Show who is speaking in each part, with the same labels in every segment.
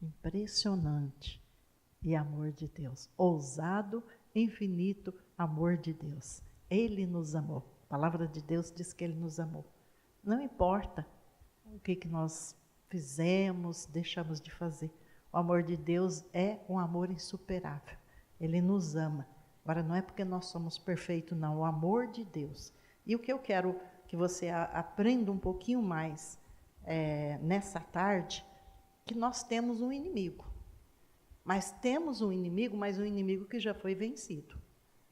Speaker 1: Impressionante. E amor de Deus. Ousado, infinito amor de Deus. Ele nos amou. A palavra de Deus diz que Ele nos amou. Não importa o que nós fizemos, deixamos de fazer. O amor de Deus é um amor insuperável. Ele nos ama. Agora, não é porque nós somos perfeitos, não. O amor de Deus. E o que eu quero que você aprenda um pouquinho mais nessa tarde, que nós temos um inimigo. Mas temos um inimigo, mas um inimigo que já foi vencido.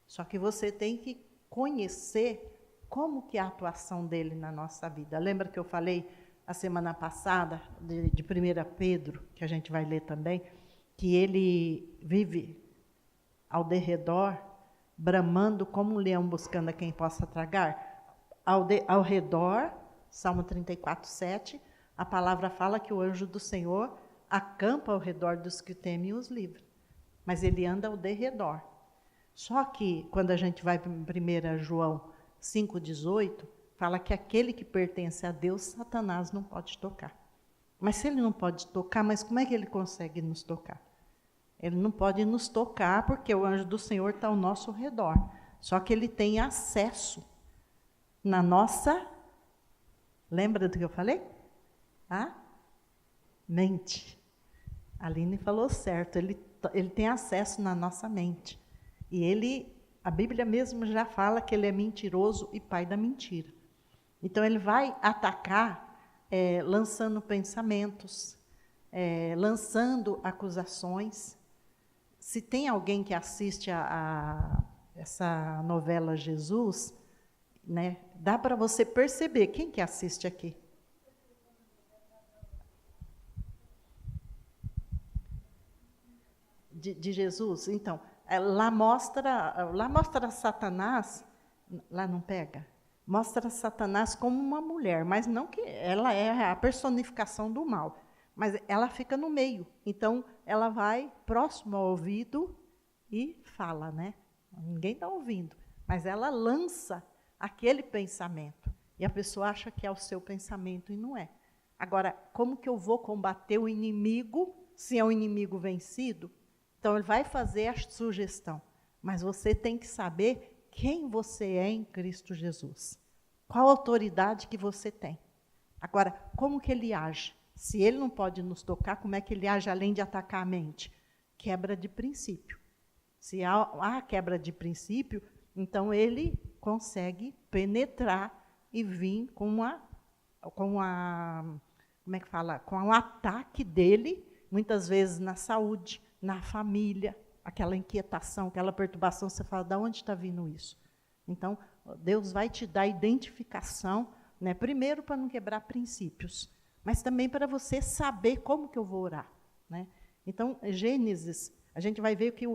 Speaker 1: Só que você tem que conhecer como que é a atuação dele na nossa vida. Lembra que eu falei a semana passada, de 1 Pedro, que a gente vai ler também, que ele vive ao derredor, bramando como um leão buscando a quem possa tragar? Ao redor, Salmo 34, 7, a palavra fala que o anjo do Senhor acampa ao redor dos que temem e os livra. Mas ele anda ao derredor. Só que, quando a gente vai para 1 João 5,18, fala que aquele que pertence a Deus, Satanás não pode tocar. Mas se ele não pode tocar, mas como é que ele consegue nos tocar? Ele não pode nos tocar porque o anjo do Senhor está ao nosso redor. Só que ele tem acesso na nossa... Lembra do que eu falei? Mente. A Aline falou certo, ele tem acesso na nossa mente. E a Bíblia mesmo já fala que ele é mentiroso e pai da mentira. Então ele vai atacar lançando pensamentos, lançando acusações. Se tem alguém que assiste essa novela Jesus, né, dá para você perceber. Quem que assiste aqui? De Jesus? Então, lá mostra Satanás, lá não pega? Mostra Satanás como uma mulher, mas não que ela é a personificação do mal, mas ela fica no meio. Então, ela vai próximo ao ouvido e fala, né? Ninguém está ouvindo, mas ela lança aquele pensamento. E a pessoa acha que é o seu pensamento e não é. Agora, como que eu vou combater o inimigo se é um inimigo vencido? Então, ele vai fazer a sugestão, mas você tem que saber quem você é em Cristo Jesus. Qual a autoridade que você tem. Agora, como que ele age? Se ele não pode nos tocar, como é que ele age além de atacar a mente? Quebra de princípio. Se há quebra de princípio, então ele consegue penetrar e vir com como é que fala? Com o ataque dele, muitas vezes na saúde, na família, aquela inquietação, aquela perturbação, você fala, de onde está vindo isso? Então, Deus vai te dar identificação, né? Primeiro para não quebrar princípios, mas também para você saber como que eu vou orar, né? Então, Gênesis, a gente vai ver que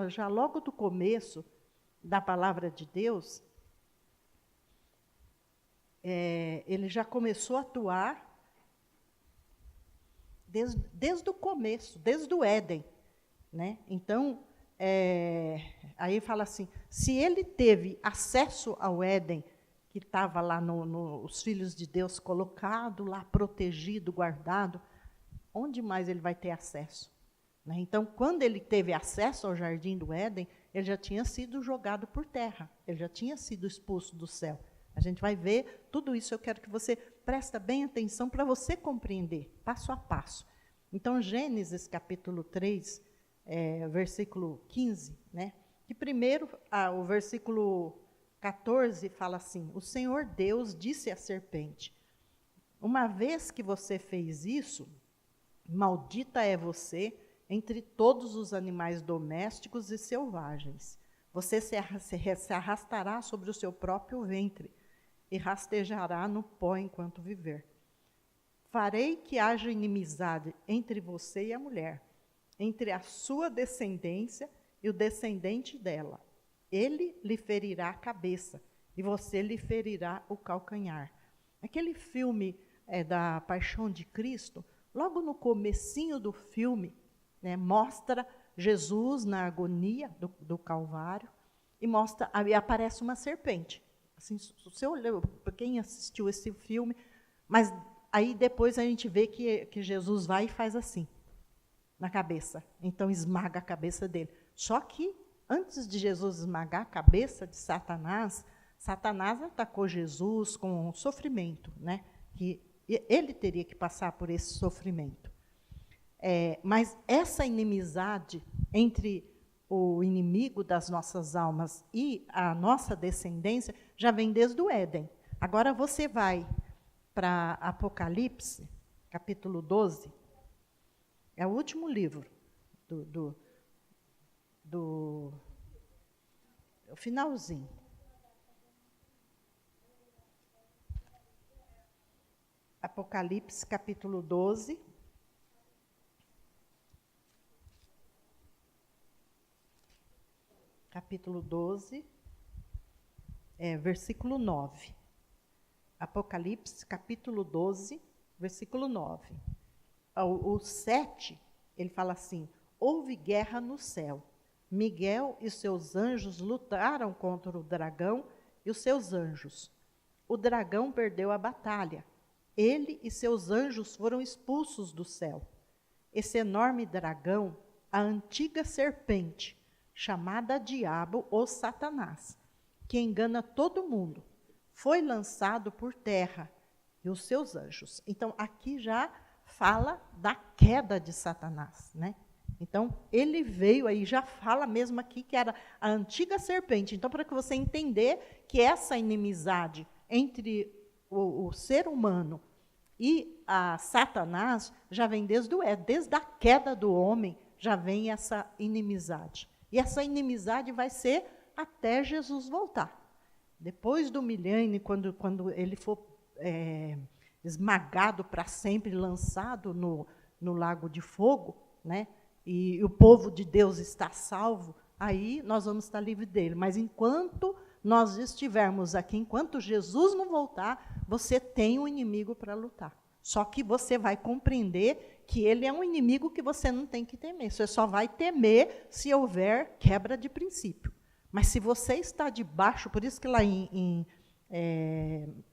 Speaker 1: já logo do começo da palavra de Deus, ele já começou a atuar desde o começo, desde o Éden, né? Então, aí fala assim, se ele teve acesso ao Éden, que estava lá os filhos de Deus colocado lá, protegido, guardado, onde mais ele vai ter acesso? Né? Então, quando ele teve acesso ao jardim do Éden, ele já tinha sido jogado por terra, ele já tinha sido expulso do céu. A gente vai ver tudo isso, eu quero que você preste bem atenção para você compreender, passo a passo. Então, Gênesis capítulo 3, versículo 15, né? Que primeiro, o versículo 14 fala assim, o Senhor Deus disse à serpente, uma vez que você fez isso, maldita é você entre todos os animais domésticos e selvagens. Você se arrastará sobre o seu próprio ventre e rastejará no pó enquanto viver. Farei que haja inimizade entre você e a mulher, entre a sua descendência e o descendente dela. Ele lhe ferirá a cabeça e você lhe ferirá o calcanhar. Aquele filme da Paixão de Cristo, logo no comecinho do filme, né, mostra Jesus na agonia do Calvário e aparece uma serpente. Assim, você olhou, quem assistiu esse filme, mas Aí depois a gente vê que Jesus vai e faz assim, na cabeça. Então esmaga a cabeça dele. Só que, antes de Jesus esmagar a cabeça de Satanás, Satanás atacou Jesus com sofrimento, né? Que ele teria que passar por esse sofrimento. Mas essa inimizade entre o inimigo das nossas almas e a nossa descendência já vem desde o Éden. Agora você vai para Apocalipse, capítulo 12, é o último livro do finalzinho. Apocalipse, capítulo 12. Capítulo 12, versículo 9. Apocalipse, capítulo 12, versículo 9. O 7, ele fala assim: houve guerra no céu. Miguel e seus anjos lutaram contra o dragão e os seus anjos. O dragão perdeu a batalha. Ele e seus anjos foram expulsos do céu. Esse enorme dragão, a antiga serpente, chamada Diabo ou Satanás, que engana todo mundo, foi lançado por terra, e os seus anjos. Então, aqui já fala da queda de Satanás, né? Então, ele veio aí, já fala mesmo aqui que era a antiga serpente. Então, para que você entender que essa inimizade entre o ser humano e a Satanás já vem desde a queda do homem, já vem essa inimizade. E essa inimizade vai ser até Jesus voltar. Depois do milênio, quando ele for esmagado para sempre, lançado no lago de fogo, né? E o povo de Deus está salvo, aí nós vamos estar livres dele. Mas enquanto nós estivermos aqui, enquanto Jesus não voltar, você tem um inimigo para lutar. Só que você vai compreender que ele é um inimigo que você não tem que temer. Você só vai temer se houver quebra de princípio. Mas se você está debaixo, por isso que lá em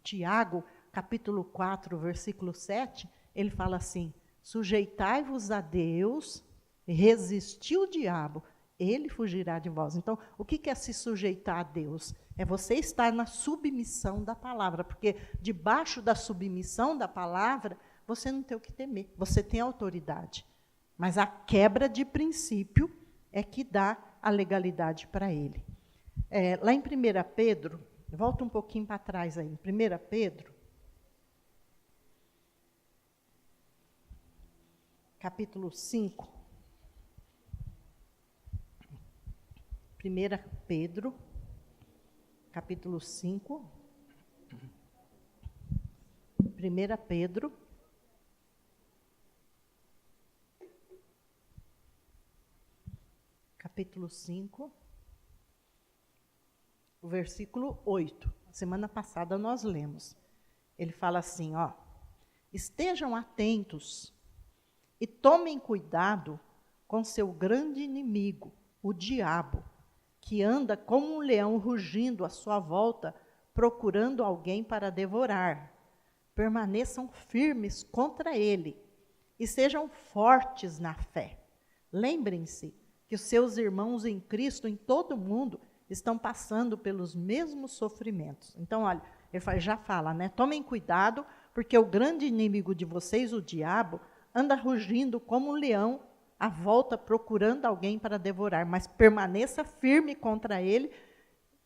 Speaker 1: Tiago, capítulo 4, versículo 7, ele fala assim: sujeitai-vos a Deus, resisti o diabo, ele fugirá de vós. Então, o que é se sujeitar a Deus? É você estar na submissão da palavra, porque debaixo da submissão da palavra, você não tem o que temer, você tem autoridade. Mas a quebra de princípio é que dá a legalidade para ele. Lá em 1 Pedro, volta um pouquinho para trás aí, em 1 Pedro, capítulo 5. 1 Pedro, capítulo 5. 1 Pedro, capítulo 5, o versículo 8. Semana passada nós lemos. Ele fala assim, ó: estejam atentos e tomem cuidado com seu grande inimigo, o diabo, que anda como um leão rugindo à sua volta, procurando alguém para devorar. Permaneçam firmes contra ele e sejam fortes na fé. Lembrem-se que os seus irmãos em Cristo, em todo o mundo, estão passando pelos mesmos sofrimentos. Então, olha, ele já fala, né? Tomem cuidado, porque o grande inimigo de vocês, o diabo, anda rugindo como um leão à volta, procurando alguém para devorar. Mas permaneça firme contra ele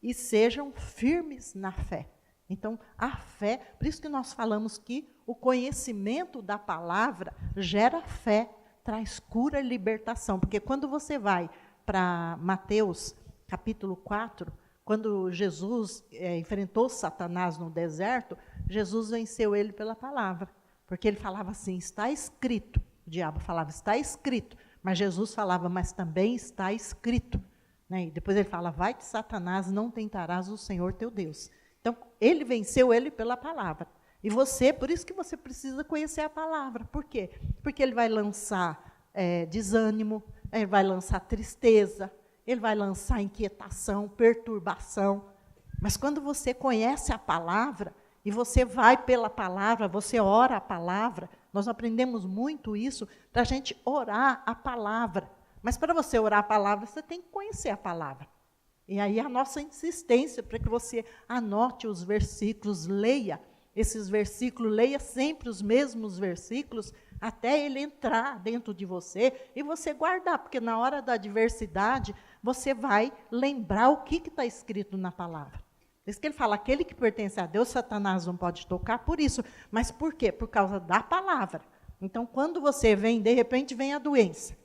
Speaker 1: e sejam firmes na fé. Então, a fé, por isso que nós falamos que o conhecimento da palavra gera fé, traz cura e libertação. Porque quando você vai para Mateus, capítulo 4, quando Jesus enfrentou Satanás no deserto, Jesus venceu ele pela palavra. Porque ele falava assim, está escrito. O diabo falava, está escrito. Mas Jesus falava, mas também está escrito. Né? E depois ele fala, vai-te, Satanás, não tentarás o Senhor teu Deus. Então, ele venceu ele pela palavra. E você, por isso que você precisa conhecer a palavra. Por quê? Porque ele vai lançar desânimo, ele vai lançar tristeza, ele vai lançar inquietação, perturbação. Mas quando você conhece a palavra, e você vai pela palavra, você ora a palavra. Nós aprendemos muito isso para a gente orar a palavra. Mas para você orar a palavra, você tem que conhecer a palavra. E aí a nossa insistência para que você anote os versículos, leia esses versículos, leia sempre os mesmos versículos, até ele entrar dentro de você e você guardar, porque na hora da adversidade, você vai lembrar o que está escrito na palavra. Por isso que ele fala, aquele que pertence a Deus, Satanás não pode tocar por isso. Mas por quê? Por causa da palavra. Então, quando você vem, de repente vem a doença.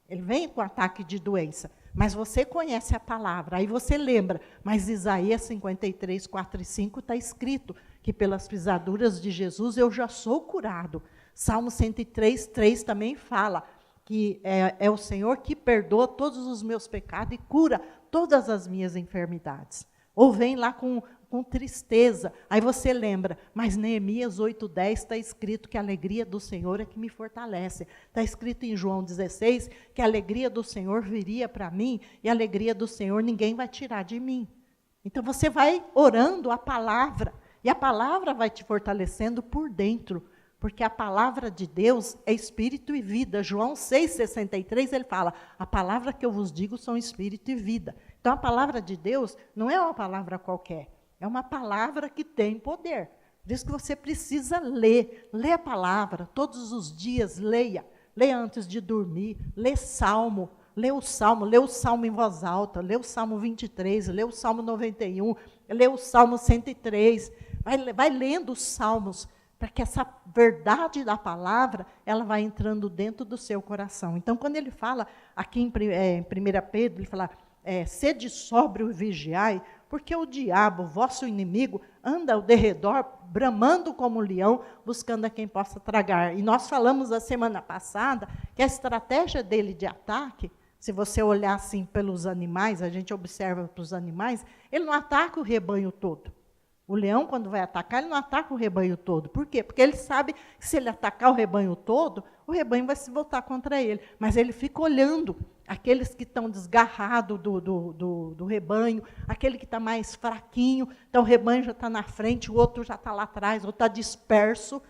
Speaker 1: Ele vem com ataque de doença. Mas você conhece a palavra, aí você lembra. Mas Isaías 53, 4 e 5 está escrito que pelas pisaduras de Jesus eu já sou curado. Salmo 103, 3 também fala que é o Senhor que perdoa todos os meus pecados e cura todas as minhas enfermidades. Ou vem lá com tristeza, aí você lembra, mas Neemias 8:10 está escrito que a alegria do Senhor é que me fortalece. Está escrito em João 16 que a alegria do Senhor viria para mim e a alegria do Senhor ninguém vai tirar de mim. Então você vai orando a palavra e a palavra vai te fortalecendo por dentro, porque a palavra de Deus é espírito e vida. João 6,63 ele fala, a palavra que eu vos digo são espírito e vida. Então, a palavra de Deus não é uma palavra qualquer, é uma palavra que tem poder. Por isso que você precisa ler a palavra, todos os dias, leia antes de dormir, lê o Salmo em voz alta, lê o Salmo 23, lê o Salmo 91, lê o Salmo 103, vai lendo os Salmos, para que essa verdade da palavra, ela vai entrando dentro do seu coração. Então, quando ele fala, aqui em 1 Pedro, ele fala, sede sóbrio e vigiai, porque o diabo, vosso inimigo, anda ao derredor, bramando como um leão, buscando a quem possa tragar. E nós falamos a semana passada que a estratégia dele de ataque, se você olhar assim pelos animais, a gente observa para os animais, ele não ataca o rebanho todo. O leão, quando vai atacar, ele não ataca o rebanho todo. Por quê? Porque ele sabe que se ele atacar o rebanho todo, o rebanho vai se voltar contra ele. Mas ele fica olhando aqueles que estão desgarrados do rebanho, aquele que está mais fraquinho, então o rebanho já está na frente, o outro já está lá atrás, ou está disperso,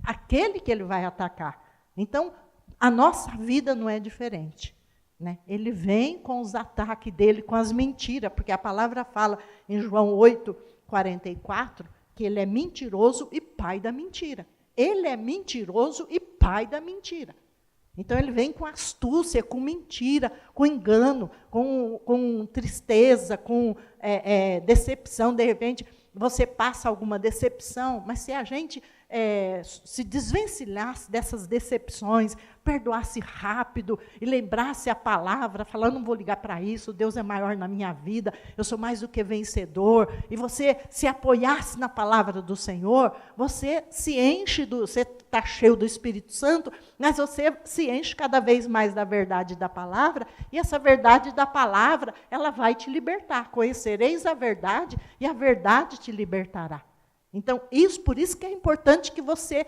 Speaker 1: aquele que ele vai atacar. Então, a nossa vida não é diferente. Né? Ele vem com os ataques dele, com as mentiras, porque a palavra fala em João 8:44, que ele é mentiroso e pai da mentira. Ele é mentiroso e pai da mentira. Então, ele vem com astúcia, com mentira, com engano, com tristeza, com decepção. De repente, você passa alguma decepção, mas se a gente se desvencilhasse dessas decepções, perdoasse rápido e lembrasse a palavra, falando, não vou ligar para isso, Deus é maior na minha vida, eu sou mais do que vencedor, e você se apoiasse na palavra do Senhor, você se enche, você está cheio do Espírito Santo, mas você se enche cada vez mais da verdade da palavra, e essa verdade da palavra, ela vai te libertar. Conhecereis a verdade, e a verdade te libertará. Então, por isso que é importante que você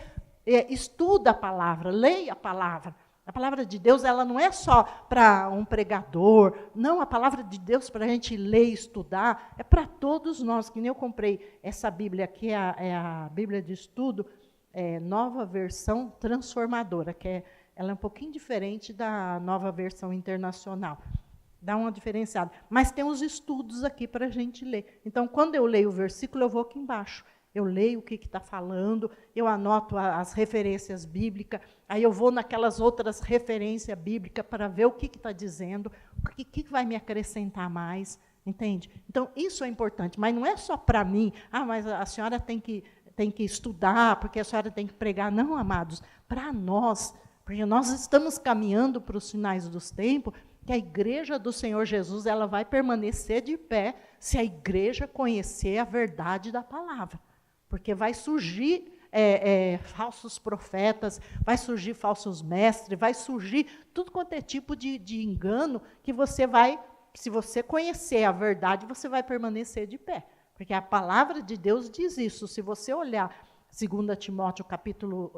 Speaker 1: estuda a palavra, leia a palavra. A palavra de Deus, ela não é só para um pregador, não, a palavra de Deus para a gente ler e estudar, é para todos nós, que nem eu comprei essa Bíblia aqui, é a Bíblia de Estudo, Nova Versão Transformadora, ela é um pouquinho diferente da Nova Versão Internacional. Dá uma diferenciada. Mas tem os estudos aqui para a gente ler. Então, quando eu leio o versículo, eu vou aqui embaixo. Eu leio o que está falando, eu anoto as referências bíblicas, aí eu vou naquelas outras referências bíblicas para ver o que está dizendo, o que vai me acrescentar mais, entende? Então, isso é importante, mas não é só para mim, mas a senhora tem que estudar, porque a senhora tem que pregar. Não, amados, para nós, porque nós estamos caminhando para os finais dos tempos, que a igreja do Senhor Jesus ela vai permanecer de pé se a igreja conhecer a verdade da palavra. Porque vai surgir falsos profetas, vai surgir falsos mestres, vai surgir tudo quanto é tipo de engano que você vai, se você conhecer a verdade, você vai permanecer de pé. Porque a palavra de Deus diz isso. Se você olhar 2 Timóteo capítulo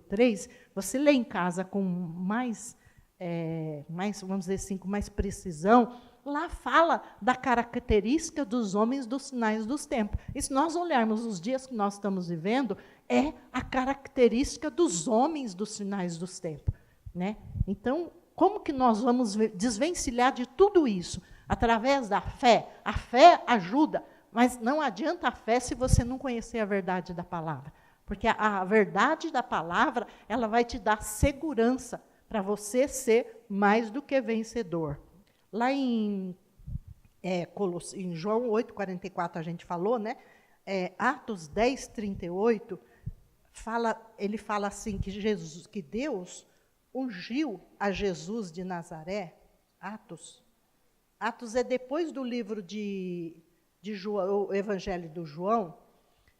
Speaker 1: 3, você lê em casa com mais, vamos dizer assim, com mais precisão, lá fala da característica dos homens dos sinais dos tempos. E se nós olharmos os dias que nós estamos vivendo, é a característica dos homens dos sinais dos tempos, né? Então, como que nós vamos desvencilhar de tudo isso? Através da fé. A fé ajuda, mas não adianta a fé se você não conhecer a verdade da palavra. Porque a verdade da palavra, ela vai te dar segurança para você ser mais do que vencedor. Lá em João 8,44 a gente falou, né? Atos 10, 38, ele fala assim, que Deus ungiu a Jesus de Nazaré. Atos é depois do livro de João, o Evangelho do João,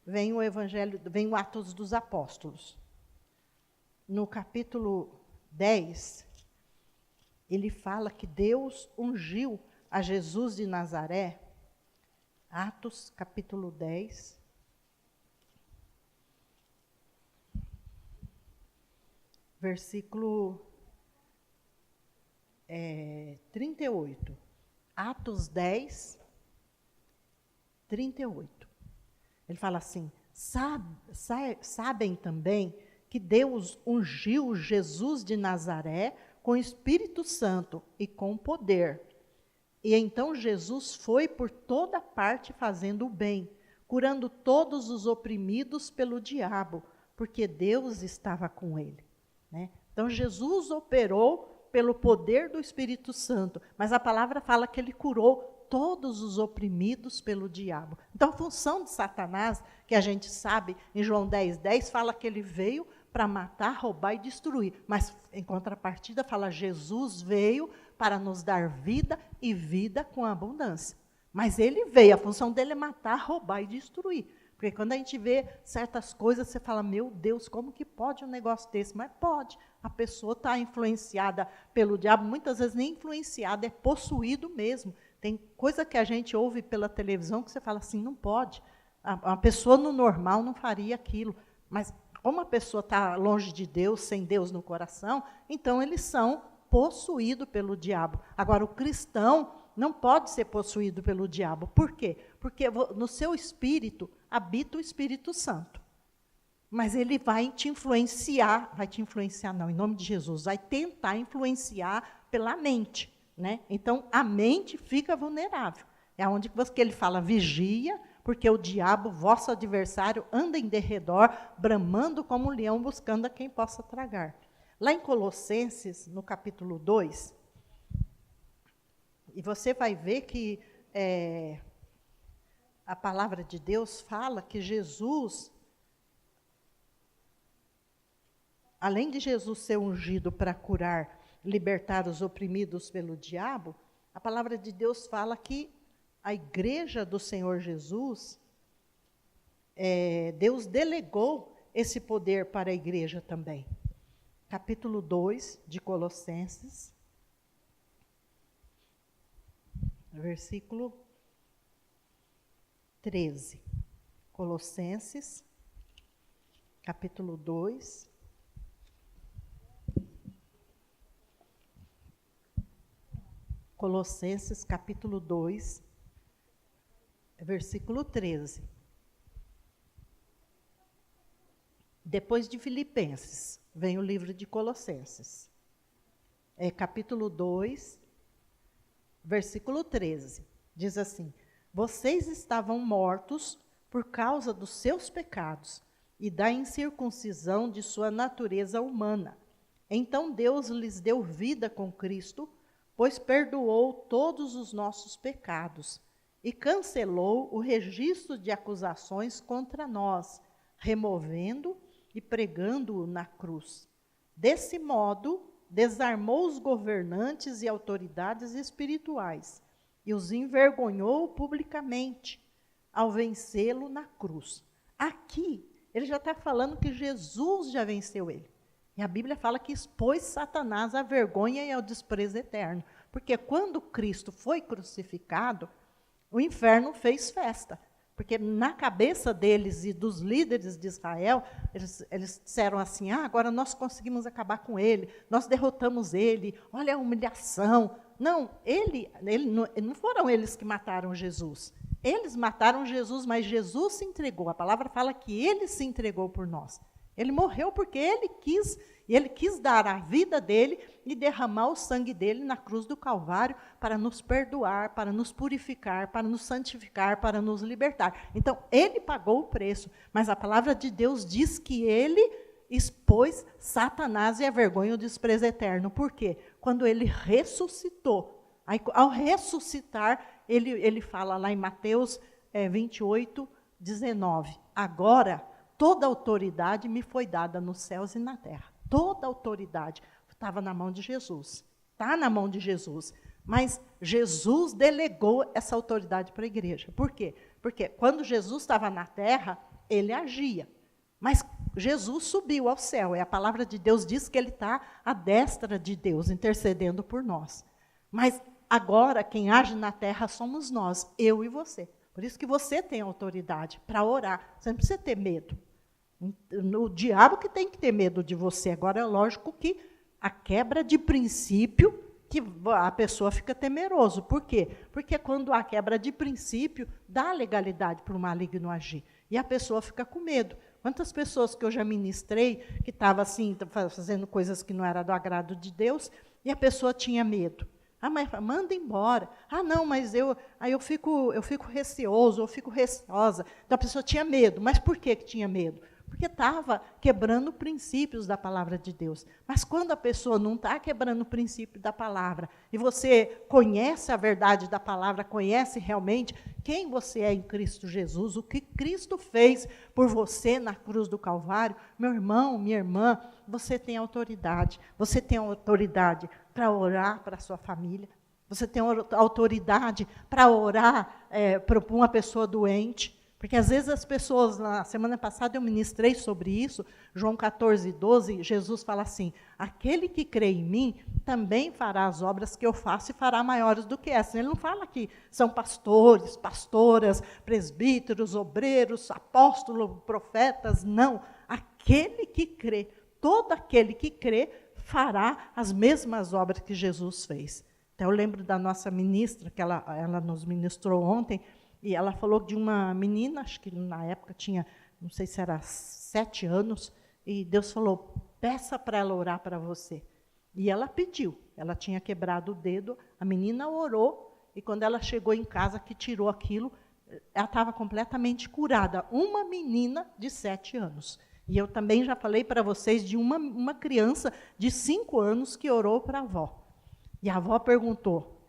Speaker 1: vem o Atos dos Apóstolos. No capítulo 10, ele fala que Deus ungiu a Jesus de Nazaré. Atos, capítulo 10. Versículo 38. Atos 10, 38. Ele fala assim, sabem também que Deus ungiu Jesus de Nazaré com o Espírito Santo e com poder. E então Jesus foi por toda parte fazendo o bem, curando todos os oprimidos pelo diabo, porque Deus estava com ele, né? Então Jesus operou pelo poder do Espírito Santo, mas a palavra fala que ele curou todos os oprimidos pelo diabo. Então a função de Satanás, que a gente sabe, em João 10, 10, fala que ele veio para matar, roubar e destruir. Mas, em contrapartida, fala, Jesus veio para nos dar vida e vida com abundância. Mas ele veio, a função dele é matar, roubar e destruir. Porque quando a gente vê certas coisas, você fala, meu Deus, como que pode um negócio desse? Mas pode. A pessoa está influenciada pelo diabo, muitas vezes nem influenciada, é possuído mesmo. Tem coisa que a gente ouve pela televisão que você fala assim, não pode. A pessoa no normal não faria aquilo. Mas como a pessoa está longe de Deus, sem Deus no coração, então eles são possuídos pelo diabo. Agora, o cristão não pode ser possuído pelo diabo. Por quê? Porque no seu espírito habita o Espírito Santo. Mas ele vai te influenciar não, em nome de Jesus, vai tentar influenciar pela mente, né? Então, a mente fica vulnerável. É onde que ele fala, vigia, porque o diabo, vosso adversário, anda em derredor, bramando como um leão, buscando a quem possa tragar. Lá em Colossenses, no capítulo 2, e você vai ver que a palavra de Deus fala que Jesus, além de Jesus ser ungido para curar, libertar os oprimidos pelo diabo, a palavra de Deus fala que a igreja do Senhor Jesus, Deus delegou esse poder para a igreja também. Capítulo 2 de Colossenses, versículo 13. Colossenses, capítulo 2. Colossenses, capítulo 2, versículo 13. Depois de Filipenses, vem o livro de Colossenses. Capítulo 2, versículo 13. Diz assim, vocês estavam mortos por causa dos seus pecados e da incircuncisão de sua natureza humana. Então Deus lhes deu vida com Cristo, pois perdoou todos os nossos pecados e cancelou o registro de acusações contra nós, removendo e pregando-o na cruz. Desse modo, desarmou os governantes e autoridades espirituais e os envergonhou publicamente, ao vencê-lo na cruz. Aqui, ele já está falando que Jesus já venceu ele. E a Bíblia fala que expôs Satanás à vergonha e ao desprezo eterno. Porque quando Cristo foi crucificado, o inferno fez festa. Porque na cabeça deles e dos líderes de Israel, eles disseram assim, agora nós conseguimos acabar com ele, nós derrotamos ele, olha a humilhação. Não, não foram eles que mataram Jesus. Eles mataram Jesus, mas Jesus se entregou. A palavra fala que ele se entregou por nós. Ele morreu porque ele quis dar a vida dele e derramar o sangue dele na cruz do Calvário para nos perdoar, para nos purificar, para nos santificar, para nos libertar. Então, ele pagou o preço, mas a palavra de Deus diz que ele expôs Satanás e a vergonha e o desprezo eterno. Por quê? Quando ele ressuscitou. Aí, ao ressuscitar, ele fala lá em Mateus 28, 19. Agora, toda autoridade me foi dada nos céus e na terra. Toda autoridade estava na mão de Jesus. Está na mão de Jesus. Mas Jesus delegou essa autoridade para a igreja. Por quê? Porque quando Jesus estava na terra, ele agia. Mas Jesus subiu ao céu. E a palavra de Deus diz que ele está à destra de Deus, intercedendo por nós. Mas agora, quem age na terra somos nós, eu e você. Por isso que você tem autoridade para orar. Você não precisa ter medo. O diabo que tem que ter medo de você. Agora, é lógico que a quebra de princípio, que a pessoa fica temeroso. Por quê? Porque quando há quebra de princípio, dá legalidade para o maligno agir. E a pessoa fica com medo. Quantas pessoas que eu já ministrei, que estavam assim, fazendo coisas que não eram do agrado de Deus, e a pessoa tinha medo. Ah, mas manda embora. Ah, não, mas eu fico receoso, eu fico receosa. Então a pessoa tinha medo. Mas por que tinha medo? Porque estava quebrando princípios da palavra de Deus. Mas quando a pessoa não está quebrando o princípio da palavra, e você conhece a verdade da palavra, conhece realmente quem você é em Cristo Jesus, o que Cristo fez por você na cruz do Calvário, meu irmão, minha irmã, você tem autoridade. Você tem autoridade para orar para a sua família. Você tem autoridade para orar para uma pessoa doente. Porque às vezes as pessoas, na semana passada eu ministrei sobre isso, João 14, 12, Jesus fala assim, aquele que crê em mim também fará as obras que eu faço e fará maiores do que essas. Ele não fala que são pastores, pastoras, presbíteros, obreiros, apóstolos, profetas, não. Aquele que crê, todo aquele que crê fará as mesmas obras que Jesus fez. Então eu lembro da nossa ministra, que ela nos ministrou ontem, e ela falou de uma menina, acho que na época tinha, não sei se era 7 anos, e Deus falou, peça para ela orar para você. E ela pediu, ela tinha quebrado o dedo, a menina orou, e quando ela chegou em casa, que tirou aquilo, ela estava completamente curada. Uma menina de 7 anos. E eu também já falei para vocês de uma criança de 5 anos que orou para a avó. E a avó perguntou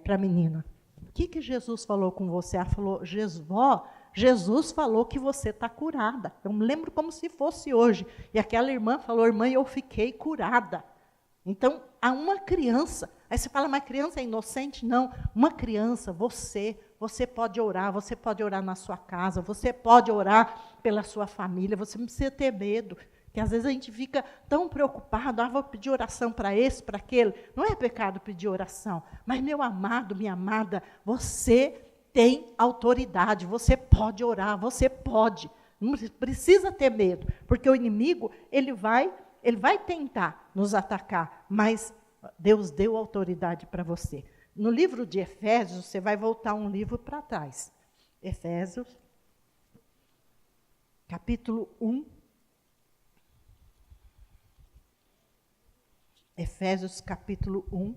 Speaker 1: para a menina, o que Jesus falou com você? Ela falou, Jesus falou que você está curada. Eu me lembro como se fosse hoje. E aquela irmã falou, irmã, eu fiquei curada. Então, há uma criança. Aí você fala, mas criança é inocente? Não. Uma criança, você pode orar na sua casa, você pode orar pela sua família, você não precisa ter medo. Que às vezes a gente fica tão preocupado, vou pedir oração para esse, para aquele. Não é pecado pedir oração. Mas, meu amado, minha amada, você tem autoridade, você pode orar, você pode. Não precisa ter medo, porque o inimigo, ele vai tentar nos atacar, mas Deus deu autoridade para você. No livro de Efésios, você vai voltar um livro para trás. Efésios, capítulo 1. Efésios capítulo 1,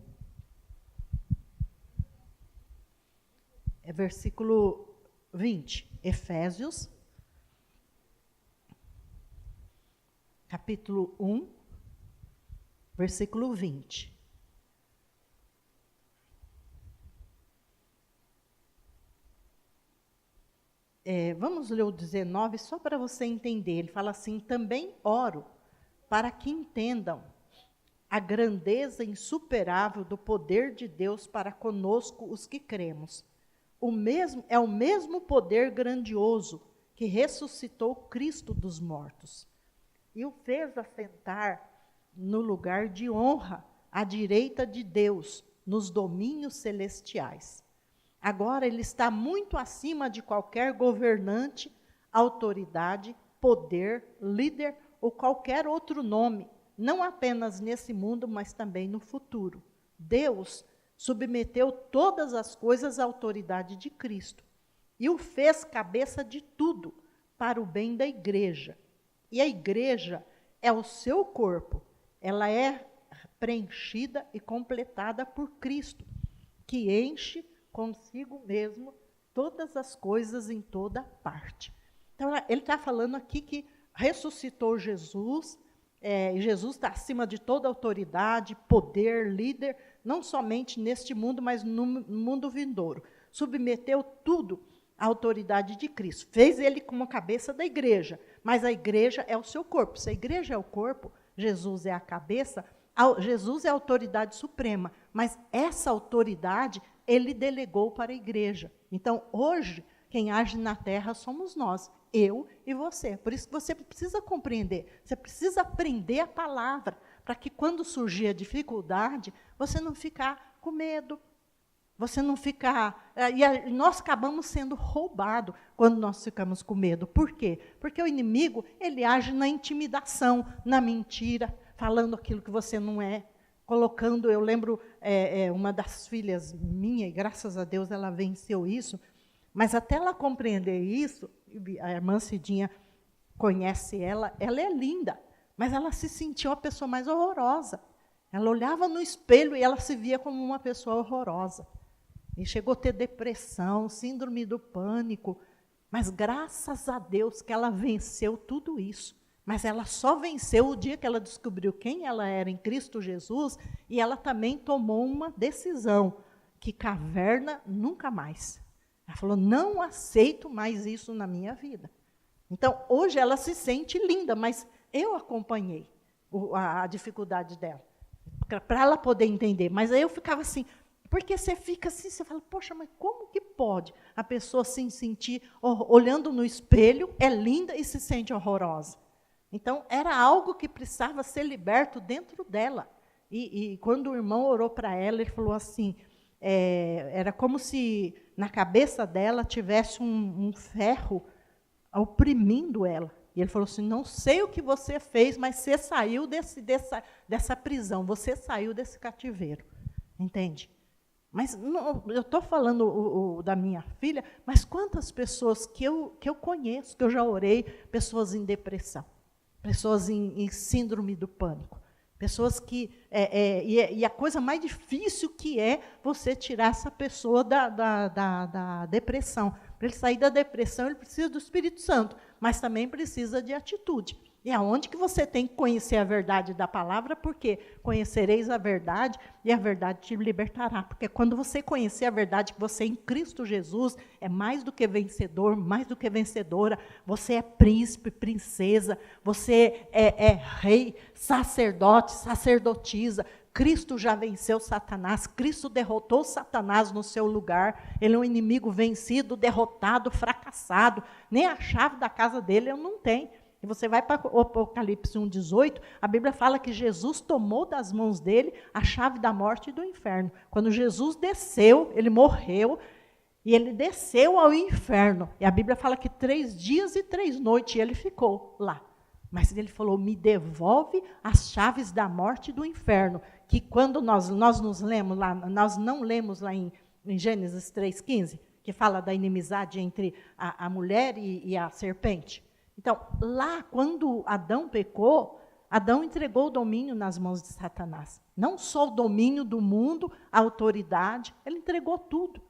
Speaker 1: versículo 20. Efésios, capítulo 1, versículo 20. Vamos ler o 19, só para você entender. Ele fala assim, também oro para que entendam a grandeza insuperável do poder de Deus para conosco os que cremos. É o mesmo poder grandioso que ressuscitou Cristo dos mortos e o fez assentar no lugar de honra à direita de Deus, nos domínios celestiais. Agora ele está muito acima de qualquer governante, autoridade, poder, líder ou qualquer outro nome, não apenas nesse mundo, mas também no futuro. Deus submeteu todas as coisas à autoridade de Cristo e o fez cabeça de tudo para o bem da igreja. E a igreja é o seu corpo, ela é preenchida e completada por Cristo, que enche consigo mesmo todas as coisas em toda parte. Então, ele está falando aqui que ressuscitou Jesus, e Jesus está acima de toda autoridade, poder, líder, não somente neste mundo, mas no mundo vindouro. Submeteu tudo à autoridade de Cristo. Fez ele como cabeça da igreja, mas a igreja é o seu corpo. Se a igreja é o corpo, Jesus é a cabeça, Jesus é a autoridade suprema, mas essa autoridade ele delegou para a igreja. Então, hoje, quem age na terra somos nós, eu e você. Por isso que você precisa compreender, você precisa aprender a palavra, para que quando surgir a dificuldade, você não ficar com medo, você não ficar... E nós acabamos sendo roubados quando nós ficamos com medo. Por quê? Porque o inimigo, ele age na intimidação, na mentira, falando aquilo que você não é, colocando... Eu lembro uma das filhas minha, e graças a Deus ela venceu isso, mas até ela compreender isso, a irmã Cidinha conhece ela é linda, mas ela se sentiu a pessoa mais horrorosa. Ela olhava no espelho e ela se via como uma pessoa horrorosa. E chegou a ter depressão, síndrome do pânico, mas graças a Deus que ela venceu tudo isso. Mas ela só venceu o dia que ela descobriu quem ela era em Cristo Jesus, e ela também tomou uma decisão, que caverna nunca mais. Ela falou, não aceito mais isso na minha vida. Então, hoje ela se sente linda, mas eu acompanhei a dificuldade dela, para ela poder entender. Mas aí eu ficava assim, porque você fica assim, você fala, poxa, mas como que pode a pessoa se sentir, olhando no espelho, é linda e se sente horrorosa? Então, era algo que precisava ser liberto dentro dela. E quando o irmão orou para ela, ele falou assim, era como se na cabeça dela tivesse um ferro oprimindo ela. E ele falou assim, não sei o que você fez, mas você saiu dessa prisão, você saiu desse cativeiro. Entende? Mas não, eu estou falando da minha filha, mas quantas pessoas que eu conheço, que eu já orei, pessoas em depressão, pessoas em síndrome do pânico, pessoas que... E a coisa mais difícil que é você tirar essa pessoa da depressão. Para ele sair da depressão, ele precisa do Espírito Santo, mas também precisa de atitude. E aonde que você tem que conhecer a verdade da palavra, porque conhecereis a verdade e a verdade te libertará. Porque quando você conhecer a verdade que você é em Cristo Jesus, é mais do que vencedor, mais do que vencedora, você é príncipe, princesa, você é rei, sacerdote, sacerdotisa. Cristo já venceu Satanás, Cristo derrotou Satanás no seu lugar, ele é um inimigo vencido, derrotado, fracassado, nem a chave da casa dele ele não tem. E você vai para o Apocalipse 1,18, a Bíblia fala que Jesus tomou das mãos dele a chave da morte e do inferno. Quando Jesus desceu, ele morreu, e ele desceu ao inferno. E a Bíblia fala que 3 dias e 3 noites ele ficou lá. Mas ele falou, me devolve as chaves da morte e do inferno. Que quando nós nos lemos lá, nós não lemos lá em Gênesis 3,15, que fala da inimizade entre a mulher e a serpente. Então, lá, quando Adão pecou, Adão entregou o domínio nas mãos de Satanás. Não só o domínio do mundo, a autoridade, ele entregou tudo.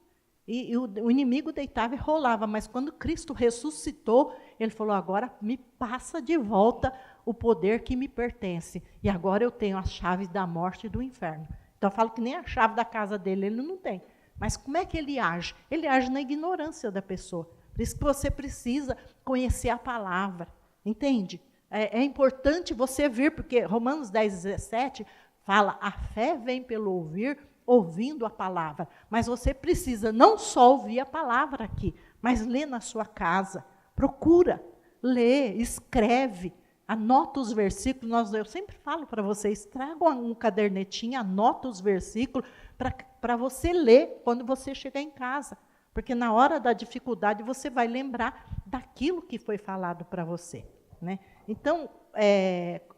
Speaker 1: E o inimigo deitava e rolava, mas quando Cristo ressuscitou, ele falou, agora me passa de volta o poder que me pertence. E agora eu tenho as chaves da morte e do inferno. Então, eu falo que nem a chave da casa dele ele não tem. Mas como é que ele age? Ele age na ignorância da pessoa. Por isso que você precisa conhecer a palavra, entende? É importante você vir, porque Romanos 10,17 fala, a fé vem pelo ouvir, ouvindo a palavra. Mas você precisa não só ouvir a palavra aqui, mas ler na sua casa. Procura, lê, escreve, anota os versículos. Eu sempre falo para vocês, tragam um cadernetinho, anota os versículos, para você ler quando você chegar em casa. Porque na hora da dificuldade você vai lembrar daquilo que foi falado para você. Né? Então,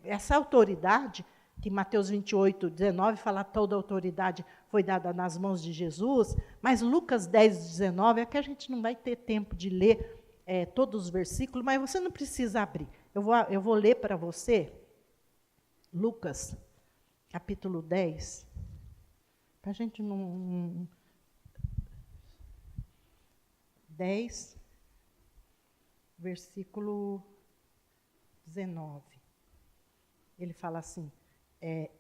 Speaker 1: essa autoridade que Mateus 28, 19 fala toda a autoridade foi dada nas mãos de Jesus, mas Lucas 10, 19, é que a gente não vai ter tempo de ler todos os versículos, mas você não precisa abrir. Eu vou ler para você, Lucas, capítulo 10, para a gente não... 10, versículo 19. Ele fala assim,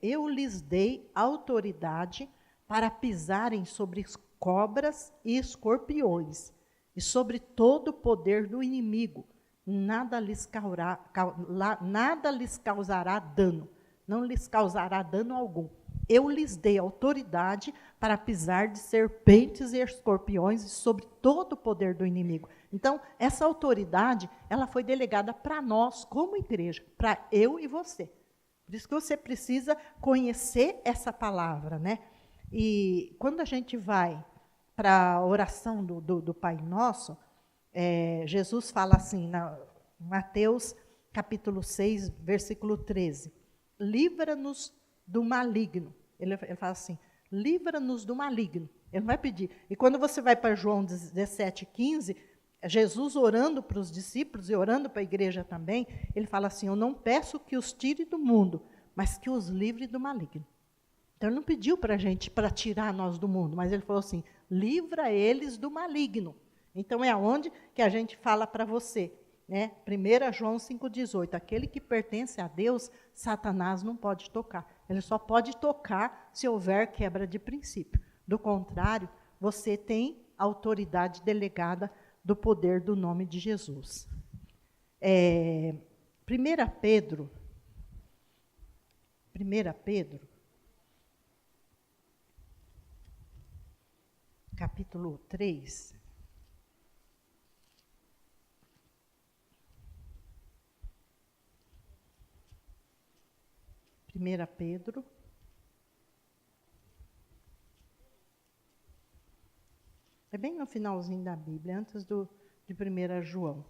Speaker 1: eu lhes dei autoridade para pisarem sobre cobras e escorpiões, e sobre todo o poder do inimigo. Nada lhes causará dano, não lhes causará dano algum. Eu lhes dei autoridade para pisar de serpentes e escorpiões e sobre todo o poder do inimigo. Então, essa autoridade, ela foi delegada para nós, como igreja, para eu e você. Por isso que você precisa conhecer essa palavra, né? E quando a gente vai para a oração do Pai Nosso, Jesus fala assim, na Mateus capítulo 6, versículo 13, livra-nos do maligno. Ele fala assim, livra-nos do maligno. Ele não vai pedir. E quando você vai para João 17, 15, Jesus orando para os discípulos e orando para a igreja também, ele fala assim, eu não peço que os tire do mundo, mas que os livre do maligno. Então, ele não pediu para a gente, para tirar nós do mundo, mas ele falou assim, livra eles do maligno. Então, é aonde que a gente fala para você, né? 1 João 5,18, aquele que pertence a Deus, Satanás não pode tocar. Ele só pode tocar se houver quebra de princípio. Do contrário, você tem autoridade delegada do poder do nome de Jesus. 1 Pedro, capítulo 3, Pedro, é bem no finalzinho da Bíblia, antes de 1 João.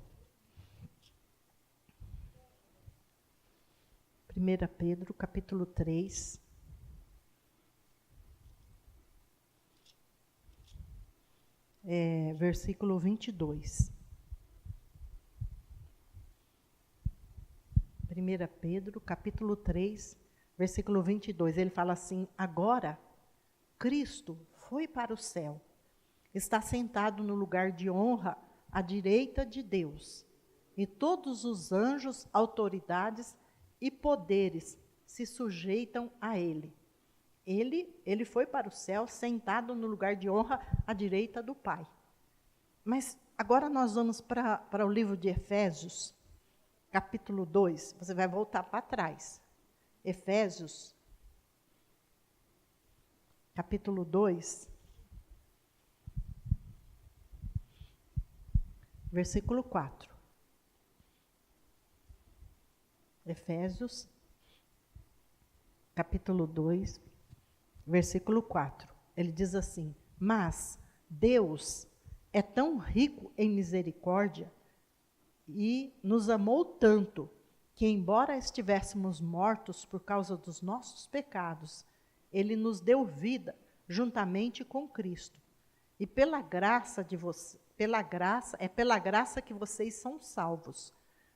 Speaker 1: 1 Pedro, capítulo 3, versículo 22. 1 Pedro, capítulo 3, versículo 22, ele fala assim, agora, Cristo foi para o céu, está sentado no lugar de honra à direita de Deus, e todos os anjos, autoridades e poderes se sujeitam a ele. Ele foi para o céu, sentado no lugar de honra à direita do Pai. Mas agora nós vamos para o livro de Efésios, capítulo 2, você vai voltar para trás. Efésios, capítulo 2, versículo 4. Efésios, capítulo 2, versículo 4. Ele diz assim, mas Deus é tão rico em misericórdia e nos amou tanto que, embora estivéssemos mortos por causa dos nossos pecados, Ele nos deu vida juntamente com Cristo. E pela graça pela graça que vocês são salvos,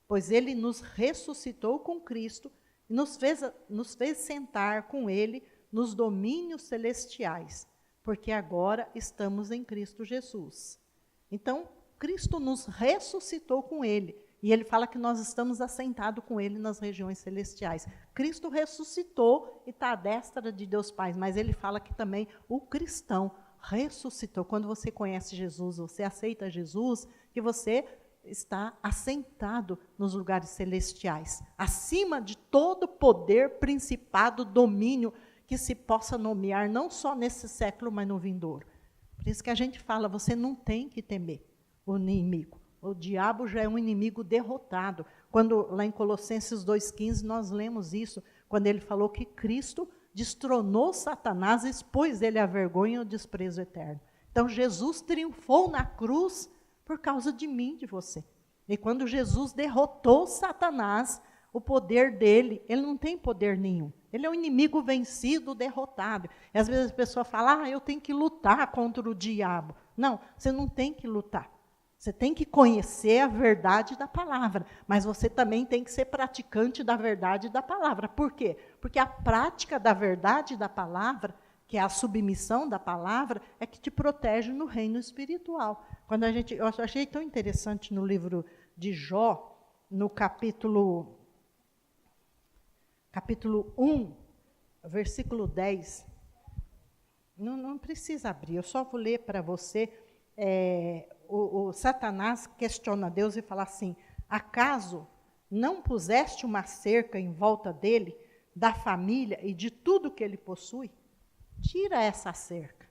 Speaker 1: pois Ele nos ressuscitou com Cristo e nos fez sentar com Ele nos domínios celestiais, porque agora estamos em Cristo Jesus. Então, Cristo nos ressuscitou com Ele. E ele fala que nós estamos assentados com ele nas regiões celestiais. Cristo ressuscitou e está à destra de Deus Pai, mas ele fala que também o cristão ressuscitou. Quando você conhece Jesus, você aceita Jesus, que você está assentado nos lugares celestiais, acima de todo poder, principado, domínio que se possa nomear, não só nesse século, mas no vindouro. Por isso que a gente fala, você não tem que temer o inimigo. O diabo já é um inimigo derrotado. Quando lá em Colossenses 2,15 nós lemos isso, quando ele falou que Cristo destronou Satanás e expôs ele à vergonha e ao desprezo eterno. Então Jesus triunfou na cruz por causa de mim e de você. E quando Jesus derrotou Satanás, o poder dele, ele não tem poder nenhum. Ele é um inimigo vencido, derrotado. E às vezes a pessoa fala, eu tenho que lutar contra o diabo. Não, você não tem que lutar. Você tem que conhecer a verdade da palavra, mas você também tem que ser praticante da verdade da palavra. Por quê? Porque a prática da verdade da palavra, que é a submissão da palavra, é que te protege no reino espiritual. Eu achei tão interessante no livro de Jó, no capítulo 1, versículo 10. Não precisa abrir, eu só vou ler para você. O Satanás questiona Deus e fala assim, acaso não puseste uma cerca em volta dele, da família e de tudo que ele possui? Tira essa cerca.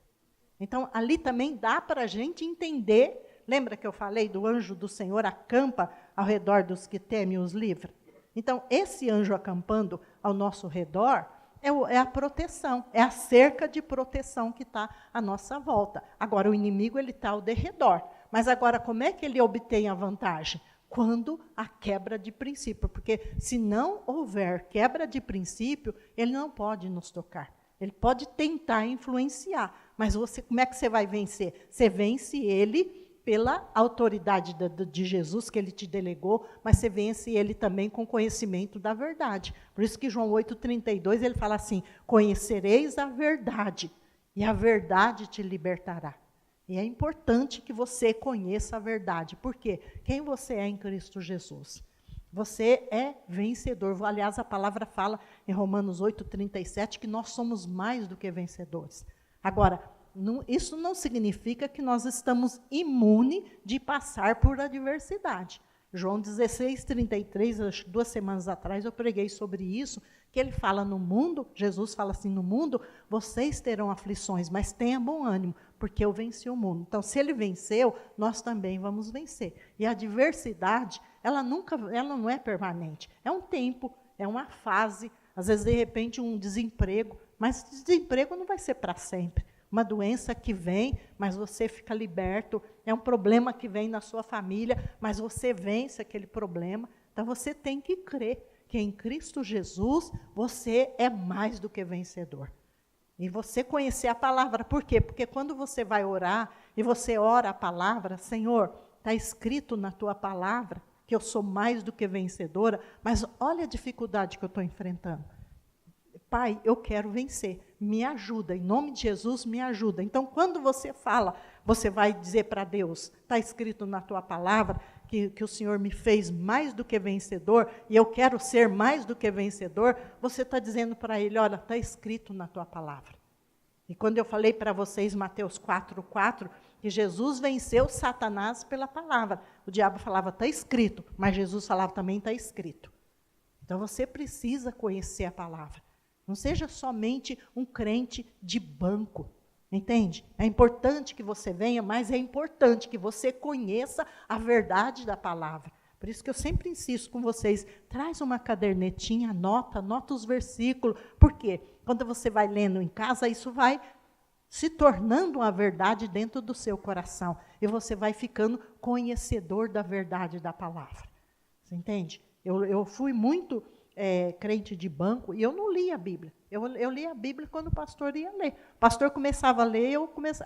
Speaker 1: Então, ali também dá para a gente entender, lembra que eu falei do anjo do Senhor acampa ao redor dos que temem os livra? Então, esse anjo acampando ao nosso redor é a proteção, é a cerca de proteção que está à nossa volta. Agora, o inimigo ele está ao derredor. Mas agora, como é que ele obtém a vantagem? Quando a quebra de princípio. Porque se não houver quebra de princípio, ele não pode nos tocar. Ele pode tentar influenciar. Mas como é que você vai vencer? Você vence ele pela autoridade de Jesus que ele te delegou, mas você vence ele também com conhecimento da verdade. Por isso que João 8,32, ele fala assim, conhecereis a verdade, e a verdade te libertará. E é importante que você conheça a verdade. Por quê? Quem você é em Cristo Jesus? Você é vencedor. Aliás, a palavra fala em Romanos 8,37 que nós somos mais do que vencedores. Agora, isso não significa que nós estamos imunes de passar por adversidade. João 16,33, 2 semanas atrás, eu preguei sobre isso, que ele fala no mundo, Jesus fala assim, no mundo, vocês terão aflições, mas tenha bom ânimo, porque eu venci o mundo. Então, se ele venceu, nós também vamos vencer. E a adversidade, ela não é permanente. É um tempo, é uma fase, às vezes, de repente, um desemprego, mas desemprego não vai ser para sempre. Uma doença que vem, mas você fica liberto. É um problema que vem na sua família, mas você vence aquele problema. Então, você tem que crer que em Cristo Jesus, você é mais do que vencedor. E você conhecer a palavra. Por quê? Porque quando você vai orar, e você ora a palavra, Senhor, está escrito na tua palavra que eu sou mais do que vencedora, mas olha a dificuldade que eu estou enfrentando. Pai, eu quero vencer, me ajuda, em nome de Jesus, me ajuda. Então, quando você fala, você vai dizer para Deus, está escrito na tua palavra, que o Senhor me fez mais do que vencedor, e eu quero ser mais do que vencedor, você está dizendo para Ele, olha, está escrito na tua palavra. E quando eu falei para vocês, Mateus 4,4, que Jesus venceu Satanás pela palavra. O diabo falava, está escrito, mas Jesus falava também, está escrito. Então, você precisa conhecer a palavra. Não seja somente um crente de banco, entende? É importante que você venha, mas é importante que você conheça a verdade da palavra. Por isso que eu sempre insisto com vocês, traz uma cadernetinha, anota os versículos. Por quê? Quando você vai lendo em casa, isso vai se tornando uma verdade dentro do seu coração. E você vai ficando conhecedor da verdade da palavra. Você entende? Eu fui muito crente de banco e eu não lia a Bíblia. Eu lia a Bíblia quando o pastor ia ler. O pastor começava a ler,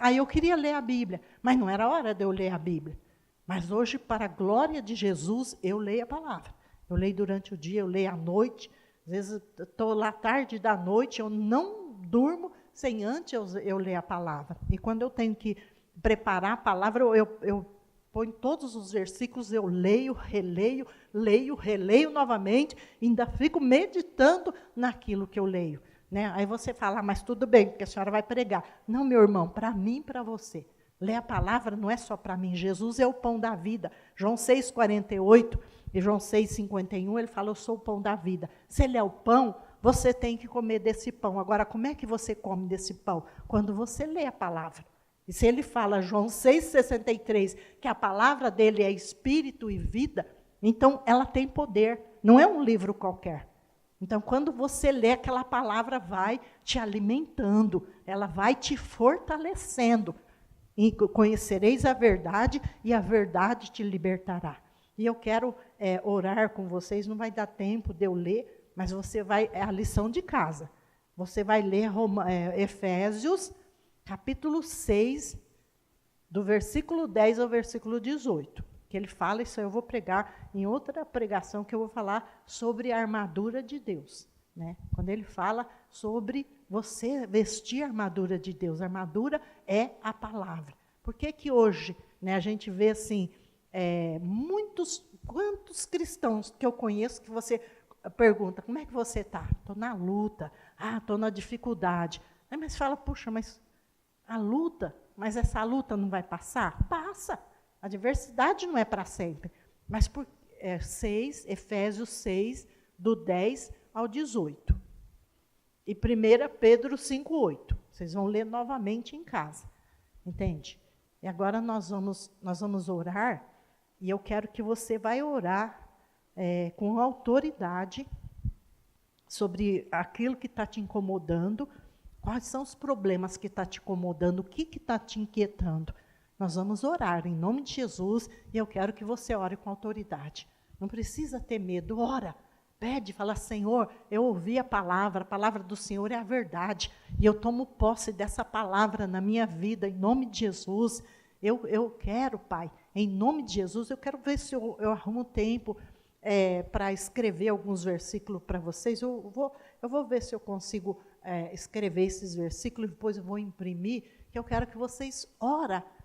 Speaker 1: aí eu queria ler a Bíblia, mas não era hora de eu ler a Bíblia. Mas hoje, para a glória de Jesus, eu leio a palavra. Eu leio durante o dia, eu leio à noite. Às vezes, estou lá tarde da noite, eu não durmo sem antes eu ler a palavra. E quando eu tenho que preparar a palavra, eu ponho todos os versículos, eu leio, releio novamente, ainda fico meditando naquilo que eu leio. Né? Aí você fala, mas tudo bem, porque a senhora vai pregar. Não, meu irmão, para mim e para você. Ler a palavra não é só para mim. Jesus é o pão da vida. João 6,48 e João 6,51, ele fala, eu sou o pão da vida. Se ele é o pão, você tem que comer desse pão. Agora, como é que você come desse pão? Quando você lê a palavra. E se ele fala, João 6,63, que a palavra dele é espírito e vida, então ela tem poder. Não é um livro qualquer. Então, quando você lê, aquela palavra vai te alimentando, ela vai te fortalecendo. E conhecereis a verdade, e a verdade te libertará. E eu quero orar com vocês, não vai dar tempo de eu ler, mas é a lição de casa. Você vai ler Efésios, capítulo 6, do versículo 10 ao versículo 18. Que ele fala, isso eu vou pregar em outra pregação, que eu vou falar sobre a armadura de Deus. Né? Quando ele fala sobre você vestir a armadura de Deus. A armadura é a palavra. Por que hoje, né, a gente vê assim, quantos cristãos que eu conheço que você pergunta, como é que você está? Estou na luta, estou na dificuldade. Aí, mas fala, puxa, mas a luta, mas essa luta não vai passar? Passa. A adversidade não é para sempre. Mas Efésios 6, do 10 ao 18. E 1 Pedro 5:8. Vocês vão ler novamente em casa. Entende? E agora nós vamos orar, e eu quero que você vai orar com autoridade sobre aquilo que está te incomodando, quais são os problemas que está te incomodando, o que está te inquietando. Nós vamos orar em nome de Jesus, e eu quero que você ore com autoridade. Não precisa ter medo, ora. Pede, fala, Senhor, eu ouvi a palavra do Senhor é a verdade, e eu tomo posse dessa palavra na minha vida, em nome de Jesus. Eu quero, Pai, em nome de Jesus, eu quero ver se eu arrumo tempo para escrever alguns versículos para vocês. Eu vou ver se eu consigo escrever esses versículos, depois eu vou imprimir, que eu quero que vocês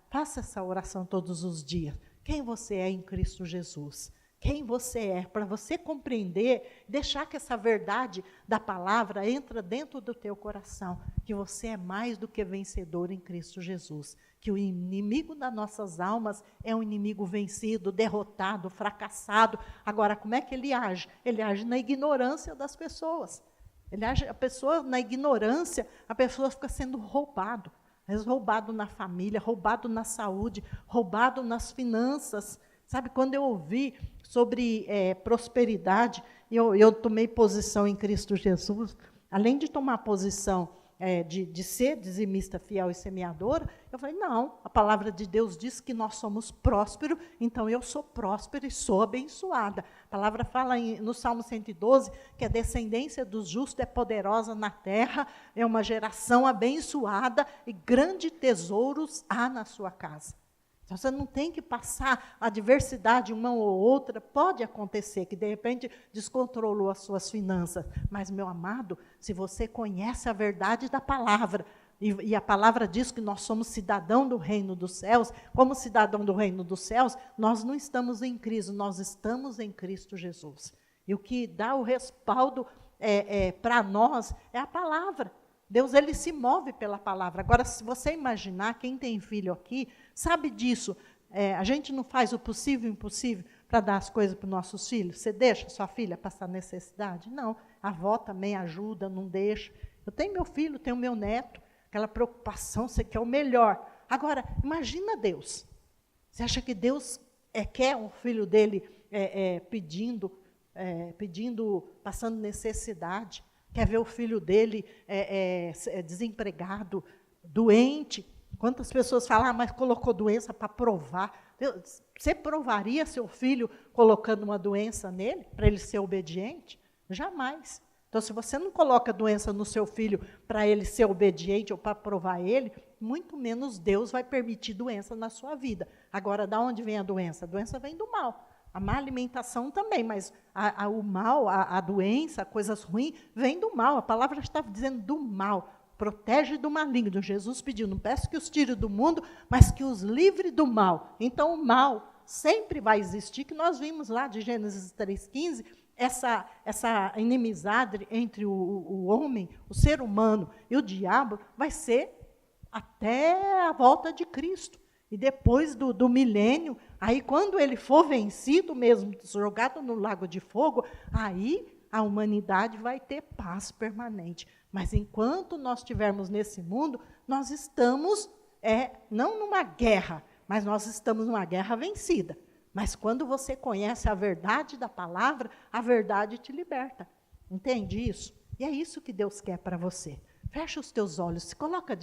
Speaker 1: façam essa oração todos os dias. Quem você é em Cristo Jesus? Quem você é, para você compreender, deixar que essa verdade da palavra entra dentro do teu coração, que você é mais do que vencedor em Cristo Jesus, que o inimigo das nossas almas é um inimigo vencido, derrotado, fracassado. Agora, como é que ele age? Ele age na ignorância das pessoas. Na ignorância, a pessoa fica sendo roubado. Às vezes roubado na família, roubado na saúde, roubado nas finanças. Sabe, quando eu ouvi sobre prosperidade, eu tomei posição em Cristo Jesus, além de tomar posição de ser dizimista fiel e semeadora, eu falei, não, a palavra de Deus diz que nós somos prósperos, então eu sou próspera e sou abençoada. A palavra fala no Salmo 112, que a descendência dos justos é poderosa na terra, é uma geração abençoada e grandes tesouros há na sua casa. Então, você não tem que passar a adversidade uma ou outra. Pode acontecer que, de repente, descontrolou as suas finanças. Mas, meu amado, se você conhece a verdade da palavra, e a palavra diz que nós somos cidadão do reino dos céus, como cidadão do reino dos céus, nós não estamos em crise, nós estamos em Cristo Jesus. E o que dá o respaldo para nós é a palavra. Deus, ele se move pela palavra. Agora, se você imaginar, quem tem filho aqui, sabe disso. A gente não faz o possível e o impossível para dar as coisas para os nossos filhos. Você deixa sua filha passar necessidade? Não. A avó também ajuda, não deixa. Eu tenho meu filho, tenho meu neto, aquela preocupação, você quer o melhor. Agora, imagina Deus. Você acha que Deus quer um filho dele pedindo, passando necessidade? Quer ver o filho dele desempregado, doente? Quantas pessoas falam, mas colocou doença para provar. Você provaria seu filho colocando uma doença nele, para ele ser obediente? Jamais. Então, se você não coloca doença no seu filho para ele ser obediente ou para provar ele, muito menos Deus vai permitir doença na sua vida. Agora, de onde vem a doença? A doença vem do mal. A má alimentação também, mas o mal, a doença, coisas ruins, vem do mal. A palavra está dizendo do mal. Protege do maligno. Jesus pediu, não peço que os tire do mundo, mas que os livre do mal. Então, o mal sempre vai existir, que nós vimos lá de Gênesis 3,15, essa inimizade entre o homem, o ser humano e o diabo, vai ser até a volta de Cristo. E depois do milênio, aí quando ele for vencido mesmo, jogado no lago de fogo, aí a humanidade vai ter paz permanente. Mas enquanto nós estivermos nesse mundo, nós estamos, não numa guerra, mas nós estamos numa guerra vencida. Mas quando você conhece a verdade da palavra, a verdade te liberta. Entende isso? E é isso que Deus quer para você. Fecha os teus olhos, se coloca de